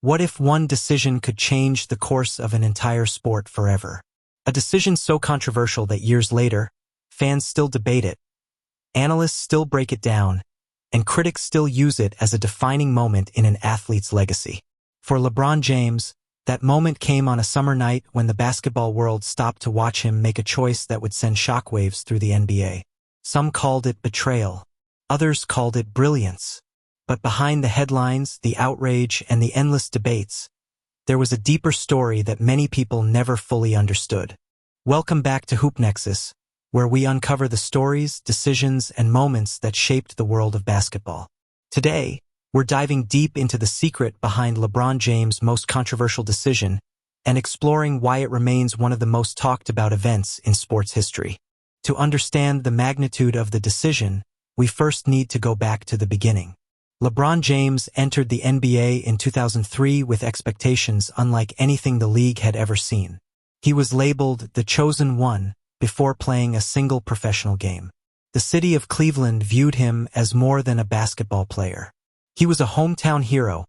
What if one decision could change the course of an entire sport forever? A decision so controversial that years later, fans still debate it, analysts still break it down, and critics still use it as a defining moment in an athlete's legacy. For LeBron James, that moment came on a summer night when the basketball world stopped to watch him make a choice that would send shockwaves through the NBA. Some called it betrayal. Others called it brilliance. But behind the headlines, the outrage, and the endless debates, there was a deeper story that many people never fully understood. Welcome back to HoopNexis, where we uncover the stories, decisions, and moments that shaped the world of basketball. Today, we're diving deep into the secret behind LeBron James' most controversial decision and exploring why it remains one of the most talked about events in sports history. To understand the magnitude of the decision, we first need to go back to the beginning. LeBron James entered the NBA in 2003 with expectations unlike anything the league had ever seen. He was labeled the Chosen One before playing a single professional game. The city of Cleveland viewed him as more than a basketball player. He was a hometown hero,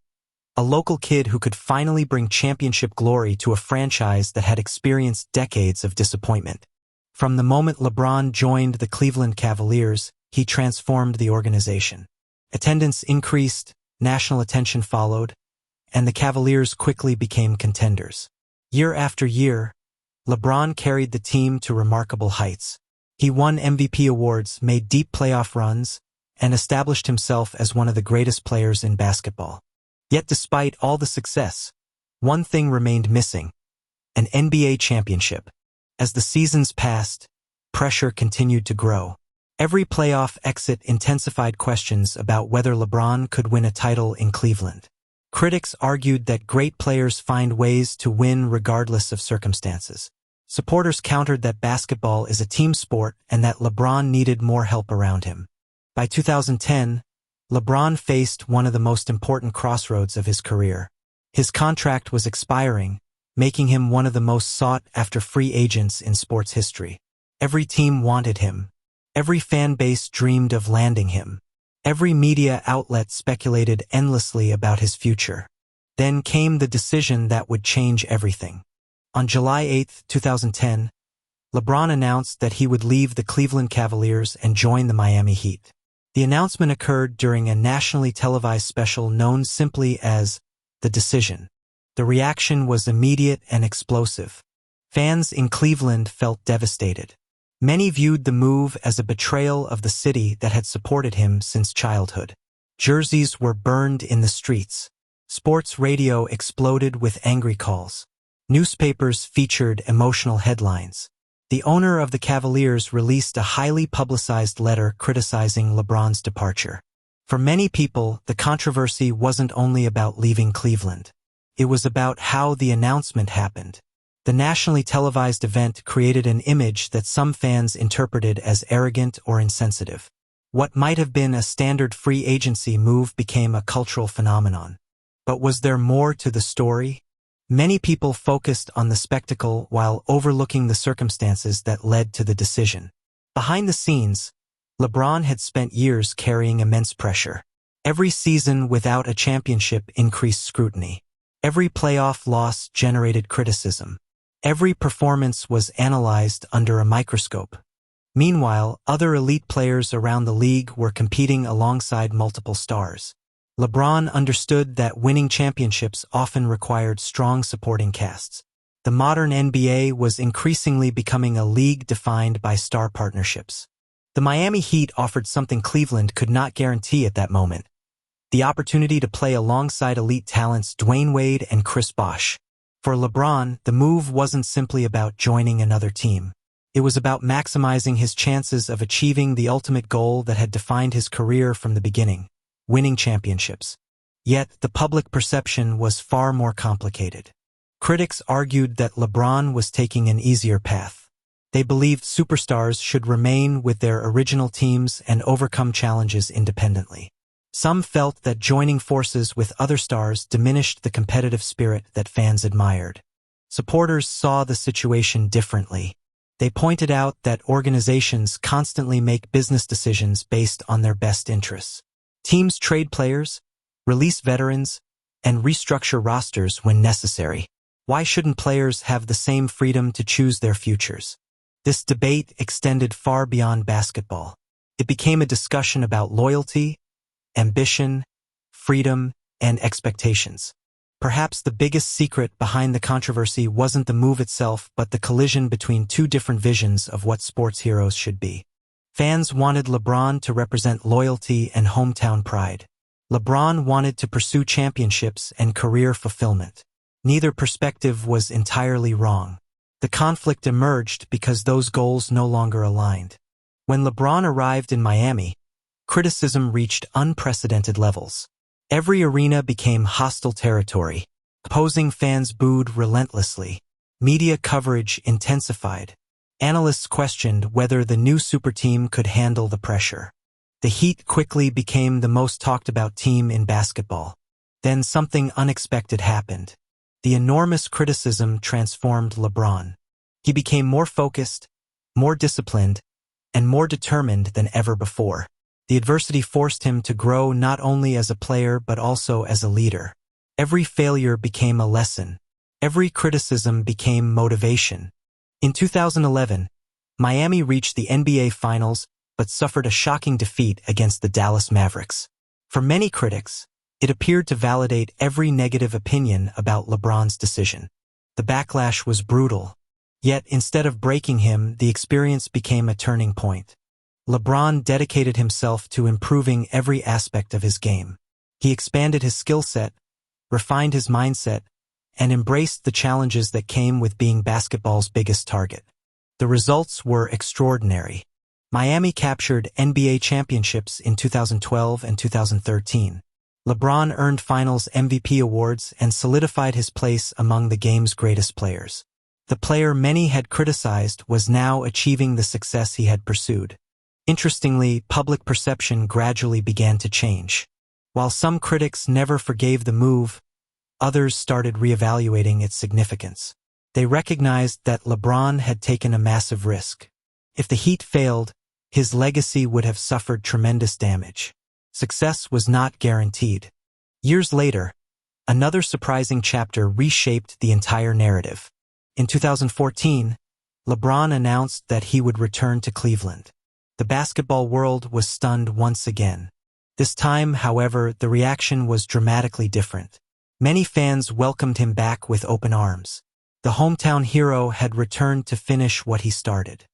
a local kid who could finally bring championship glory to a franchise that had experienced decades of disappointment. From the moment LeBron joined the Cleveland Cavaliers, he transformed the organization. Attendance increased, national attention followed, and the Cavaliers quickly became contenders. Year after year, LeBron carried the team to remarkable heights. He won MVP awards, made deep playoff runs, and established himself as one of the greatest players in basketball. Yet despite all the success, one thing remained missing: an NBA championship. As the seasons passed, pressure continued to grow. Every playoff exit intensified questions about whether LeBron could win a title in Cleveland. Critics argued that great players find ways to win regardless of circumstances. Supporters countered that basketball is a team sport and that LeBron needed more help around him. By 2010, LeBron faced one of the most important crossroads of his career. His contract was expiring, making him one of the most sought-after free agents in sports history. Every team wanted him. Every fan base dreamed of landing him. Every media outlet speculated endlessly about his future. Then came the decision that would change everything. On July 8, 2010, LeBron announced that he would leave the Cleveland Cavaliers and join the Miami Heat. The announcement occurred during a nationally televised special known simply as The Decision. The reaction was immediate and explosive. Fans in Cleveland felt devastated. Many viewed the move as a betrayal of the city that had supported him since childhood. Jerseys were burned in the streets. Sports radio exploded with angry calls. Newspapers featured emotional headlines. The owner of the Cavaliers released a highly publicized letter criticizing LeBron's departure. For many people, the controversy wasn't only about leaving Cleveland. It was about how the announcement happened. The nationally televised event created an image that some fans interpreted as arrogant or insensitive. What might have been a standard free agency move became a cultural phenomenon. But was there more to the story? Many people focused on the spectacle while overlooking the circumstances that led to the decision. Behind the scenes, LeBron had spent years carrying immense pressure. Every season without a championship increased scrutiny. Every playoff loss generated criticism. Every performance was analyzed under a microscope. Meanwhile, other elite players around the league were competing alongside multiple stars. LeBron understood that winning championships often required strong supporting casts. The modern NBA was increasingly becoming a league defined by star partnerships. The Miami Heat offered something Cleveland could not guarantee at that moment: the opportunity to play alongside elite talents Dwayne Wade and Chris Bosh. For LeBron, the move wasn't simply about joining another team. It was about maximizing his chances of achieving the ultimate goal that had defined his career from the beginning: winning championships. Yet, the public perception was far more complicated. Critics argued that LeBron was taking an easier path. They believed superstars should remain with their original teams and overcome challenges independently. Some felt that joining forces with other stars diminished the competitive spirit that fans admired. Supporters saw the situation differently. They pointed out that organizations constantly make business decisions based on their best interests. Teams trade players, release veterans, and restructure rosters when necessary. Why shouldn't players have the same freedom to choose their futures? This debate extended far beyond basketball. It became a discussion about loyalty, ambition, freedom, and expectations. Perhaps the biggest secret behind the controversy wasn't the move itself, but the collision between two different visions of what sports heroes should be. Fans wanted LeBron to represent loyalty and hometown pride. LeBron wanted to pursue championships and career fulfillment. Neither perspective was entirely wrong. The conflict emerged because those goals no longer aligned. When LeBron arrived in Miami, criticism reached unprecedented levels. Every arena became hostile territory. Opposing fans booed relentlessly. Media coverage intensified. Analysts questioned whether the new superteam could handle the pressure. The Heat quickly became the most talked-about team in basketball. Then something unexpected happened. The enormous criticism transformed LeBron. He became more focused, more disciplined, and more determined than ever before. The adversity forced him to grow not only as a player but also as a leader. Every failure became a lesson. Every criticism became motivation. In 2011, Miami reached the NBA Finals but suffered a shocking defeat against the Dallas Mavericks. For many critics, it appeared to validate every negative opinion about LeBron's decision. The backlash was brutal. Yet, instead of breaking him, the experience became a turning point. LeBron dedicated himself to improving every aspect of his game. He expanded his skill set, refined his mindset, and embraced the challenges that came with being basketball's biggest target. The results were extraordinary. Miami captured NBA championships in 2012 and 2013. LeBron earned Finals MVP awards and solidified his place among the game's greatest players. The player many had criticized was now achieving the success he had pursued. Interestingly, public perception gradually began to change. While some critics never forgave the move, others started reevaluating its significance. They recognized that LeBron had taken a massive risk. If the Heat failed, his legacy would have suffered tremendous damage. Success was not guaranteed. Years later, another surprising chapter reshaped the entire narrative. In 2014, LeBron announced that he would return to Cleveland. The basketball world was stunned once again. This time, however, the reaction was dramatically different. Many fans welcomed him back with open arms. The hometown hero had returned to finish what he started.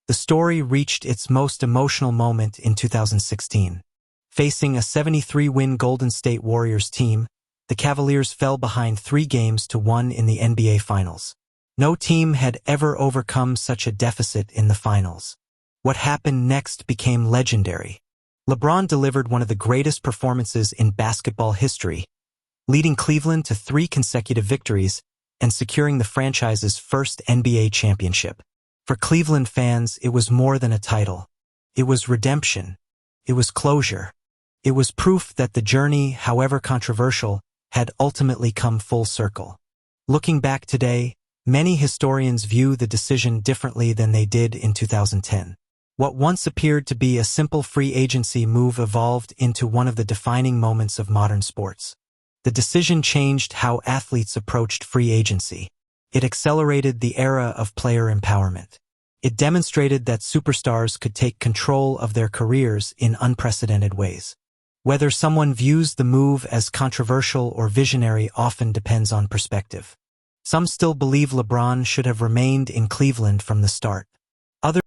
The story reached its most emotional moment in 2016. Facing a 73-win Golden State Warriors team, the Cavaliers fell behind 3-1 in the NBA Finals. No team had ever overcome such a deficit in the finals. What happened next became legendary. LeBron delivered one of the greatest performances in basketball history, leading Cleveland to 3 consecutive victories and securing the franchise's first NBA championship. For Cleveland fans, it was more than a title. It was redemption. It was closure. It was proof that the journey, however controversial, had ultimately come full circle. Looking back today, many historians view the decision differently than they did in 2010. What once appeared to be a simple free agency move evolved into one of the defining moments of modern sports. The decision changed how athletes approached free agency. It accelerated the era of player empowerment. It demonstrated that superstars could take control of their careers in unprecedented ways. Whether someone views the move as controversial or visionary often depends on perspective. Some still believe LeBron should have remained in Cleveland from the start. Others